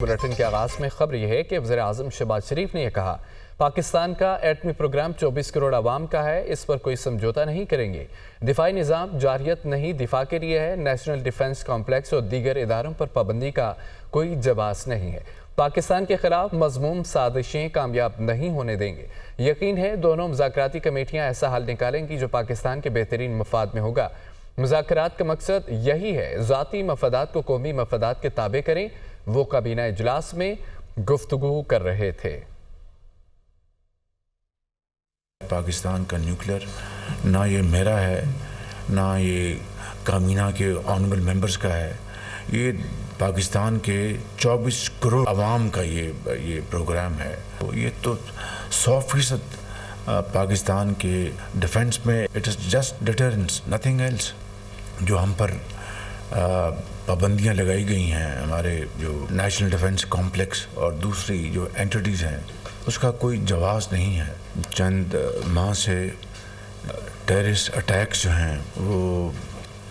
Bulletin के आगाज में खबर यह है कि वज़ीर आज़म शहबाज शरीफ ने यह कहा, पाकिस्तान का एटमी प्रोग्राम 24 करोड़ आवाम का है, इस पर कोई समझौता नहीं करेंगे। दिफाई निज़ाम जारियत नहीं दिफा के लिए है। नेशनल डिफेंस कॉम्प्लेक्स और दीगर इदारों पर पाबंदी का कोई जवाब नहीं है। पाकिस्तान के खिलाफ मज़मूम साजिशें कामयाब नहीं होने देंगे। यकीन है दोनों मुज़ाकराती कमेटियाँ ऐसा हल निकालेंगी जो पाकिस्तान के बेहतरीन मफाद में होगा। मुज़ाकरात का मकसद यही है, ज़ाती मफादात को कौमी मफादात के ताबे करें। वो काबीना इजलास में गुफ्तगू कर रहे थे। पाकिस्तान का न्यूक्लियर ना ये मेरा है, ना ये काबीना के ऑनरेबल मेंबर्स का है, ये पाकिस्तान के 24 करोड़ आवाम का ये प्रोग्राम है। तो ये तो 100% पाकिस्तान के डिफेंस में it is just deterrence, nothing else. जो हम पर पाबंदियाँ लगाई गई हैं, हमारे जो नेशनल डिफेंस कॉम्प्लेक्स और दूसरी जो एंटिटीज़ हैं, उसका कोई जवाब नहीं है। चंद माह से टेररिस्ट अटैक्स जो हैं वो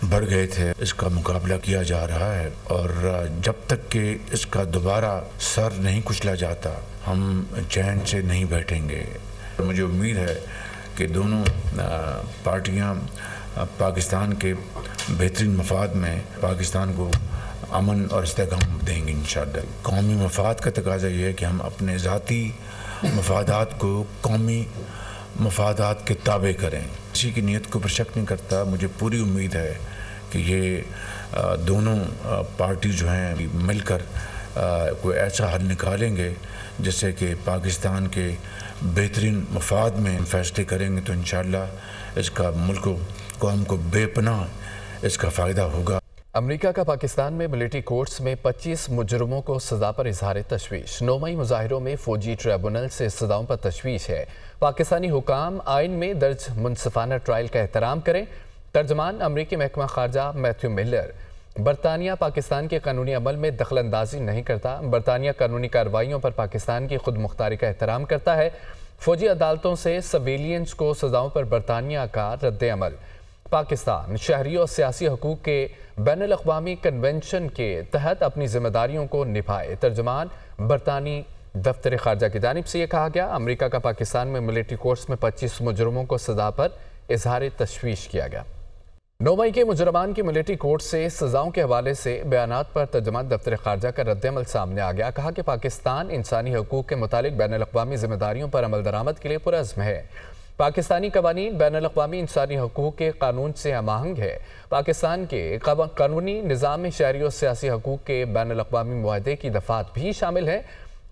बढ़ गए थे, इसका मुकाबला किया जा रहा है और जब तक कि इसका दोबारा सर नहीं कुचला जाता, हम चैन से नहीं बैठेंगे। मुझे उम्मीद है कि दोनों पार्टियां पाकिस्तान के बेहतरीन मफाद में पाकिस्तान को अमन और इस्तेहकाम देंगे इंशाअल्लाह। कौमी मफाद का तकाजा ये है कि हम अपने ज़ाती मफादात को कौमी मफादात के ताबे करें। किसी की नीयत को पर शक नहीं करता। मुझे पूरी उम्मीद है कि ये दोनों पार्टी जो हैं मिलकर कोई ऐसा हल निकालेंगे जिससे कि पाकिस्तान के बेहतरीन मफाद में फैसले करेंगे, तो इंशाअल्लाह इसका मुल्क कौम को बेपनाह इसका फ़ायदा होगा। अमेरिका का पाकिस्तान में मिलिट्री कोर्ट्स में 25 मुजरमों को सज़ा पर इजहार तशवीश। 9 मई मुजाहिरों में फ़ौजी ट्रिब्यूनल से सज़ाओं पर तशवीश है। पाकिस्तानी हुकाम आइन में दर्ज मुनसिफाना ट्रायल का एहतराम करें। तर्जमान अमरीकी महकमा खारजा मैथ्यू मिलर। बरतानिया पाकिस्तान के कानूनी अमल में दखलंदाजी नहीं करता। बरतानिया कानूनी कार्रवाइयों पर पाकिस्तान की खुद मुख्तारी का एहतराम करता है। फ़ौजी अदालतों से सिविलियंस को सज़ाओं पर बरतानिया का रद्द अमल। पाकिस्तान शहरी और सियासी हकूक़ के बैनुल अक़वामी कन्वेंशन के तहत अपनी ज़िम्मेदारियों को निभाए। तर्जमान बरतानी दफ्तर ख़ारजा की जानिब से यह कहा गया। अमेरिका का पाकिस्तान में मिलिट्री कोर्ट्स में 25 मुजरमों को सज़ा पर इजहार तशवीश किया गया। 9 मई के मुजरमान की मिलिट्री कोर्ट से सज़ाओं के हवाले से बयानात पर तर्जमान दफ्तर ख़ारजा का रद्दअमल सामने आ गया। कहा कि पाकिस्तान इंसानी हकूक़ के मुतालिक बैनुल अक़वामी ज़िम्मेदारियों पर अमल दरामद के लिए पुरअज़्म है। पाकिस्तानी कवानीन बैनुल अक़वामी इंसानी हकूक़ के कानून से हमाहंग है। पाकिस्तान के कानूनी निज़ाम में शहरी और सियासी हकूक़ के बैनुल अक़वामी मुआहदे की दफ़ात भी शामिल है।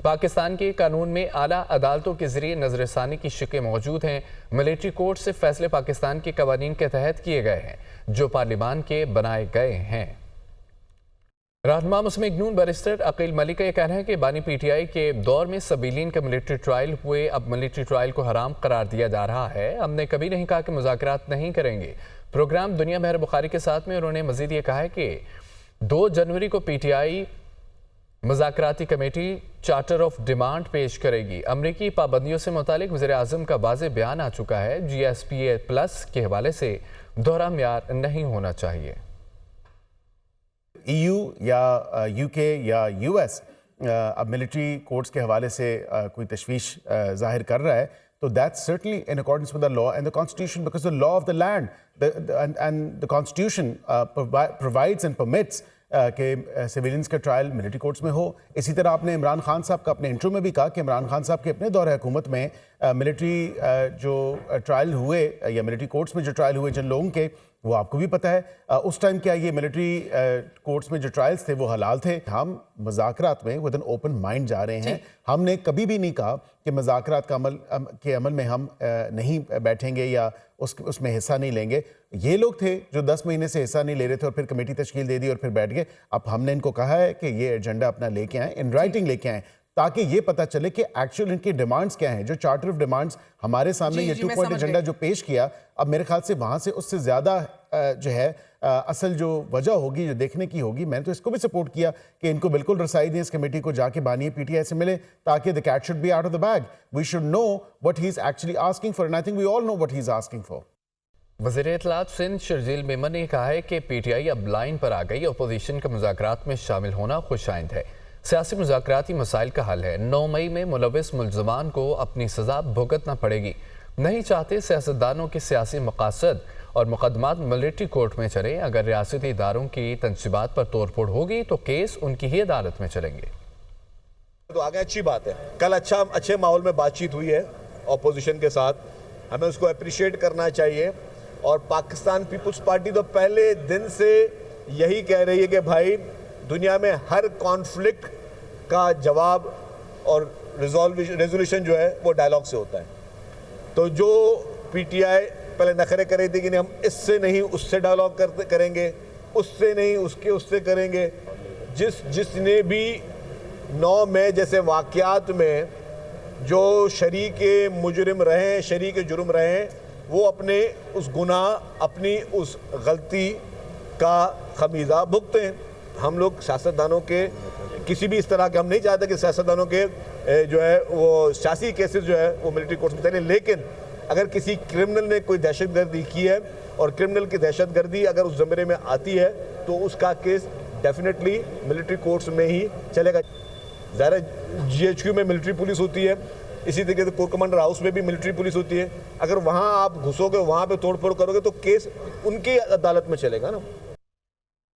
पाकिस्तान के कानून में आला अदालतों के ज़रिए नज़रसानी की शिकें मौजूद हैं। मिलिट्री कोर्ट से फैसले पाकिस्तान के कवानीन के तहत किए गए हैं जो पार्लिमान के बनाए गए हैं। रहनुमा मुस्लिम लीग नून बैरिस्टर अकील मलिक का यह कहना है कि बानी पीटीआई के दौर में सिविलियन के मिलिट्री ट्रायल हुए, अब मिलिट्री ट्रायल को हराम करार दिया जा रहा है। हमने कभी नहीं कहा कि मुज़ाकरात नहीं करेंगे। प्रोग्राम दुनिया मेहर बुखारी के साथ में उन्होंने मजीद ये कहा है कि 2 जनवरी को पीटीआई मुज़ाकराती कमेटी चार्टर ऑफ डिमांड पेश करेगी। अमरीकी पाबंदियों से मुतालिक वज़ीर आज़म का वाज़ेह बयान आ चुका है। GSPA+ के हवाले से दोहरा म्यार नहीं होना चाहिए। EU या UK या US अब मिलिट्री कोर्ट्स के हवाले से कोई तशवीश जाहिर कर रहा है, तो that's certainly in accordance with the law and the constitution, because the law of the land and the constitution provides and permits कि सिविलियंस का ट्रायल मिलिट्री कोर्ट्स में हो। इसी तरह आपने इमरान खान साहब का अपने इंट्रो में भी कहा कि इमरान खान साहब के अपने दौर हुकूमत में मिलिट्री जो ट्रायल हुए या मिलिट्री कोर्ट्स में जो ट्रायल हुए जिन लोगों के, वो आपको भी पता है। उस टाइम क्या ये मिलिट्री कोर्ट्स में जो ट्रायल्स थे वो हलाल थे? हम मुज़ाकरात में विद एन ओपन माइंड जा रहे हैं। हमने कभी भी नहीं कहा कि मुज़ाकरात के अमल में हम नहीं बैठेंगे या उसमें हिस्सा नहीं लेंगे। ये लोग थे जो 10 महीने से हिस्सा नहीं ले रहे थे और फिर कमेटी तश्कील दे दी और फिर बैठ गए। अब हमने इनको कहा है कि ये एजेंडा अपना लेके आएँ, इन राइटिंग लेके आएँ, ताकि ये पता चले कि एक्चुअल इनकी डिमांड्स क्या हैं। जो चार्टर ऑफ डिमांड्स हमारे सामने ये 2 पॉइंट एजेंडा जो पेश किया, अब मेरे ख्याल से वहाँ से उससे ज़्यादा जो है असल जो वजह होगी, जो देखने की होगी। मैंने तो इसको भी सपोर्ट किया कि इनको बिल्कुल रसाई दें इस कमेटी को, जाके बानी पीटीआई से मिले, ताकि the cat should be out of the bag. We should know what he is actually asking for, and I think we all know what he is asking for. वज़ीर इत्तलात सिंध शर्जील मेमन ने कहा है कि पीटीआई अब लाइन पर आ गई, अपोजिशन के मुज़ाकरात में शामिल होना खुश आइंद है। सियासी मुज़ाकराती मसाइल का हल है। 9 मई में मुलविस मुलजमान को अपनी सज़ा भुगतना पड़ेगी। नहीं चाहते सियासतदानों के सियासी मकासद और मुकदमात मिलिट्री कोर्ट में चले। अगर रियासती इदारों की तनसीबात पर तोड़ फोड़ होगी तो केस उनकी ही अदालत में चलेंगे। तो आगे अच्छी बात है। कल अच्छे माहौल में बातचीत हुई है ऑपोजिशन के साथ, हमें उसको अप्रिशिएट करना चाहिए। और पाकिस्तान पीपल्स पार्टी तो पहले दिन से यही कह रही है कि भाई दुनिया में हर कॉन्फ्लिक्ट का जवाब और रेजोल्यूशन जो है वो डायलॉग से होता है। तो जो पीटीआई पहले नखरे कर रही थी कि नहीं हम इससे नहीं उससे डायलॉग करेंगे, उससे नहीं उससे करेंगे, जिसने भी 9 मई जैसे वाक़यात में जो शरीक मुजरिम रहे, शरीक जुर्म रहे, वो अपने उस गुनाह, अपनी उस गलती का खमीज़ा भुगते हैं। हम लोग सियासतदानों के किसी भी इस तरह के, हम नहीं चाहते कि सियासतदानों के जो है वो सियासी केसेस जो है वो मिलिट्री कोर्ट्स में चले, लेकिन अगर किसी क्रिमिनल ने कोई दहशतगर्दी की है और क्रिमिनल की दहशतगर्दी अगर उस ज़मरे में आती है तो उसका केस डेफिनेटली मिलिट्री कोर्ट्स में ही चलेगा। ज़ाहिर GHQ में मिलिट्री पुलिस होती है, इसी तरीके से कोर कमांडर हाउस में भी मिलिट्री पुलिस होती है। अगर वहाँ आप घुसोगे, वहाँ पे तोड़ फोड़ करोगे तो केस उनकी अदालत में चलेगा ना।